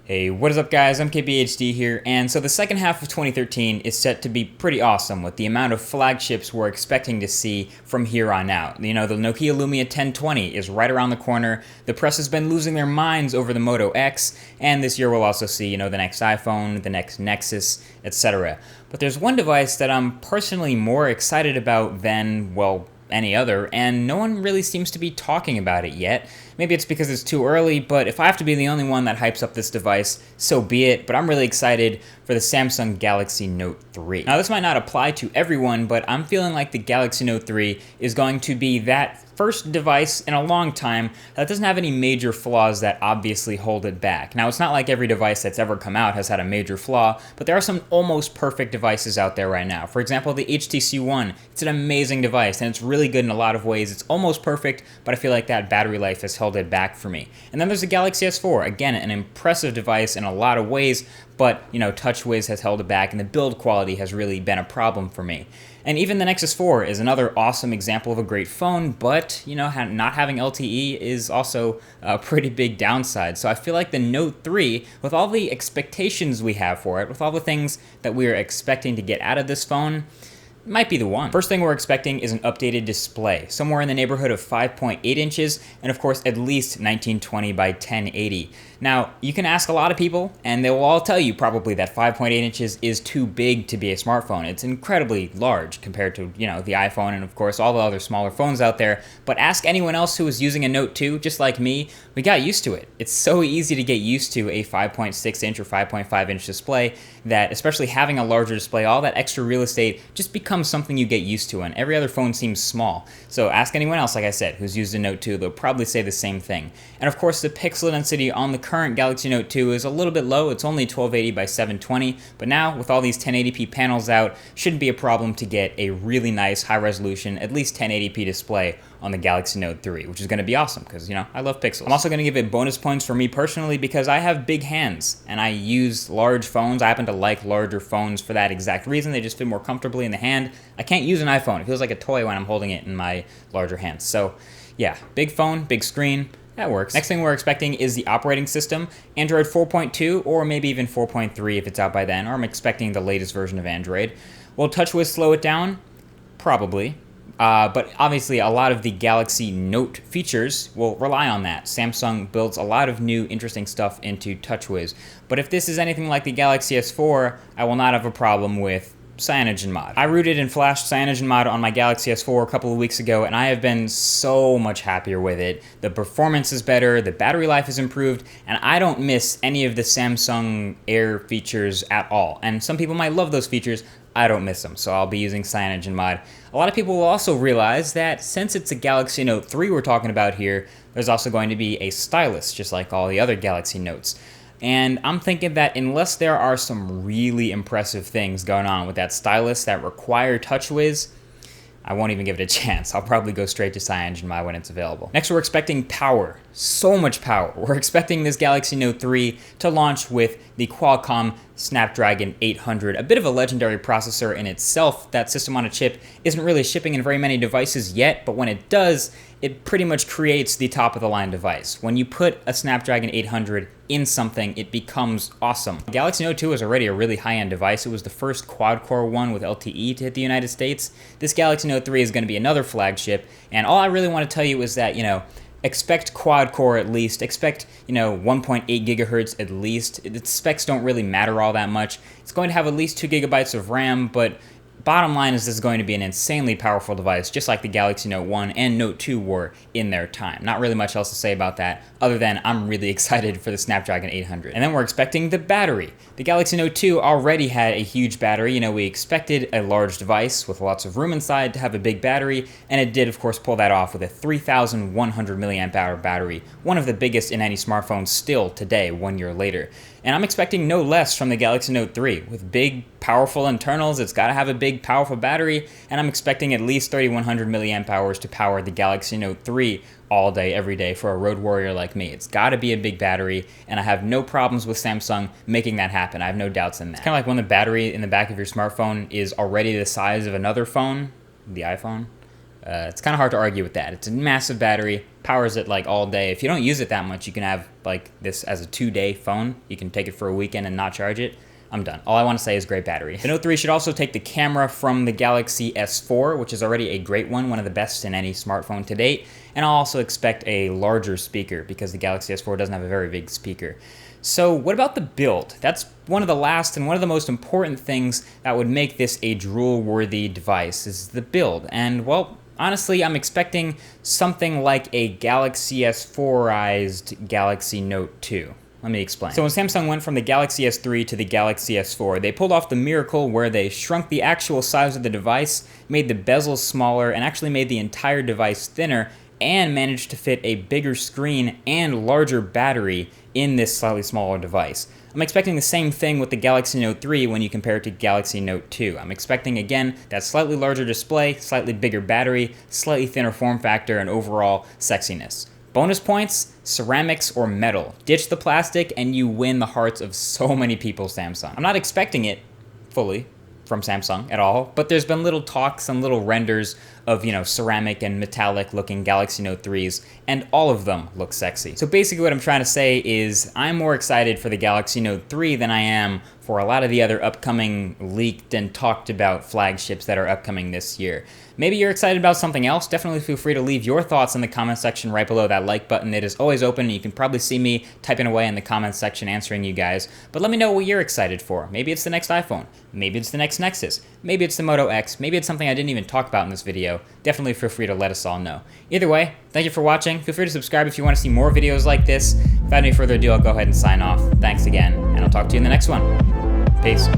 Hey, what is up guys? I'm KBHD here, and so the second half of 2013 is set to be pretty awesome with the amount of flagships we're expecting to see from here on out. You know, the Nokia Lumia 1020 is right around the corner, the press has been losing their minds over the Moto X, and this year we'll also see, the next iPhone, the next Nexus, etc. But there's one device that I'm personally more excited about than, well, any other, and no one really seems to be talking about it yet. Maybe it's because it's too early, but if I have to be the only one that hypes up this device, so be it. But I'm really excited for the Samsung Galaxy Note 3. Now, this might not apply to everyone, but I'm feeling like the Galaxy Note 3 is going to be that first device in a long time that doesn't have any major flaws that obviously hold it back. Now, it's not like every device that's ever come out has had a major flaw, but there are some almost perfect devices out there right now. For example, the HTC One. It's an amazing device, and it's really good in a lot of ways. It's almost perfect, but I feel like that battery life has held it back for me. And then there's the Galaxy S4. Again, an impressive device in a lot of ways, but, TouchWiz has held it back, and the build quality has really been a problem for me. And even the Nexus 4 is another awesome example of a great phone, but, not having LTE is also a pretty big downside. So I feel like the Note 3, with all the expectations we have for it, with all the things that we are expecting to get out of this phone, might be the one. First thing we're expecting is an updated display, somewhere in the neighborhood of 5.8 inches, and of course at least 1920 by 1080. Now, you can ask a lot of people, and they will all tell you probably that 5.8 inches is too big to be a smartphone. It's incredibly large compared to, the iPhone and of course all the other smaller phones out there. But ask anyone else who is using a Note 2, just like me, we got used to it. It's so easy to get used to a 5.6 inch or 5.5 inch display that, especially having a larger display, all that extra real estate just becomes something you get used to, and every other phone seems small. So ask anyone else, like I said, who's used a Note 2, they'll probably say the same thing. And of course, the pixel density on the current Galaxy Note 2 is a little bit low. It's only 1280 by 720, but now with all these 1080p panels out, shouldn't be a problem to get a really nice high resolution, at least 1080p display on the Galaxy Note 3, which is going to be awesome because, I love pixels. I'm also going to give it bonus points for me personally because I have big hands and I use large phones. I happen to like larger phones for that exact reason. They just fit more comfortably in the hand. I can't use an iPhone. It feels like a toy when I'm holding it in my larger hands. So yeah, big phone, big screen. That works. Next thing we're expecting is the operating system, Android 4.2 or maybe even 4.3 if it's out by then, or I'm expecting the latest version of Android. Will TouchWiz slow it down? Probably. But obviously a lot of the Galaxy Note features will rely on that. Samsung builds a lot of new interesting stuff into TouchWiz. But if this is anything like the Galaxy S4, I will not have a problem with CyanogenMod. I rooted and flashed CyanogenMod on my Galaxy S4 a couple of weeks ago, and I have been so much happier with it. The performance is better, the battery life is improved, and I don't miss any of the Samsung Air features at all. And some people might love those features. I don't miss them, so I'll be using CyanogenMod. A lot of people will also realize that since it's a Galaxy Note 3 we're talking about here, there's also going to be a Stylus, just like all the other Galaxy Notes. And I'm thinking that unless there are some really impressive things going on with that Stylus that require TouchWiz, I won't even give it a chance. I'll probably go straight to CyanogenMod when it's available. Next, we're expecting power. So much power. We're expecting this Galaxy Note 3 to launch with the Qualcomm Snapdragon 800, a bit of a legendary processor in itself. That system on a chip isn't really shipping in very many devices yet, but when it does, it pretty much creates the top-of-the-line device. When you put a Snapdragon 800 in something, it becomes awesome. The Galaxy Note 2 is already a really high-end device. It was the first quad-core one with LTE to hit the United States. This Galaxy Note 3 is going to be another flagship, and all I really want to tell you is that, expect quad-core at least, expect, 1.8 gigahertz at least. Its specs don't really matter all that much. It's going to have at least 2 gigabytes of RAM, but bottom line is this is going to be an insanely powerful device, just like the Galaxy Note 1 and Note 2 were in their time. Not really much else to say about that, other than I'm really excited for the Snapdragon 800. And then we're expecting the battery. The Galaxy Note 2 already had a huge battery. We expected a large device with lots of room inside to have a big battery, and it did, of course, pull that off with a 3,100 milliamp hour battery, one of the biggest in any smartphone still today, 1 year later. And I'm expecting no less from the Galaxy Note 3. With big, powerful internals, it's got to have a big, powerful battery, and I'm expecting at least 3,100 milliamp hours to power the Galaxy Note 3 all day, every day for a road warrior like me. It's got to be a big battery, and I have no problems with Samsung making that happen. I have no doubts in that. It's kind of like when the battery in the back of your smartphone is already the size of another phone, the iPhone. It's kind of hard to argue with that. It's a massive battery, powers it like all day. If you don't use it that much, you can have like this as a 2-day phone. You can take it for a weekend and not charge it. I'm done. All I want to say is great battery. The Note 3 should also take the camera from the Galaxy S4, which is already a great one of the best in any smartphone to date. And I'll also expect a larger speaker because the Galaxy S4 doesn't have a very big speaker. So what about the build? That's one of the last and one of the most important things that would make this a drool-worthy device is the build. And well, honestly, I'm expecting something like a Galaxy S4-ized Galaxy Note 2. Let me explain. So when Samsung went from the Galaxy S3 to the Galaxy S4, they pulled off the miracle where they shrunk the actual size of the device, made the bezels smaller, and actually made the entire device thinner, and managed to fit a bigger screen and larger battery in this slightly smaller device. I'm expecting the same thing with the Galaxy Note 3 when you compare it to Galaxy Note 2. I'm expecting, again, that slightly larger display, slightly bigger battery, slightly thinner form factor, and overall sexiness. Bonus points, ceramics or metal. Ditch the plastic and you win the hearts of so many people, Samsung. I'm not expecting it fully from Samsung at all, but there's been little talks and little renders of, ceramic and metallic looking Galaxy Note 3s, and all of them look sexy. So basically what I'm trying to say is I'm more excited for the Galaxy Note 3 than I am for a lot of the other upcoming leaked and talked about flagships that are upcoming this year. Maybe you're excited about something else. Definitely feel free to leave your thoughts in the comment section right below that like button. It is always open and you can probably see me typing away in the comment section answering you guys. But let me know what you're excited for. Maybe it's the next iPhone. Maybe it's the next Nexus. Maybe it's the Moto X. Maybe it's something I didn't even talk about in this video. Definitely feel free to let us all know. Either way, thank you for watching. Feel free to subscribe if you want to see more videos like this. Without any further ado, I'll go ahead and sign off. Thanks again, and I'll talk to you in the next one. Peace.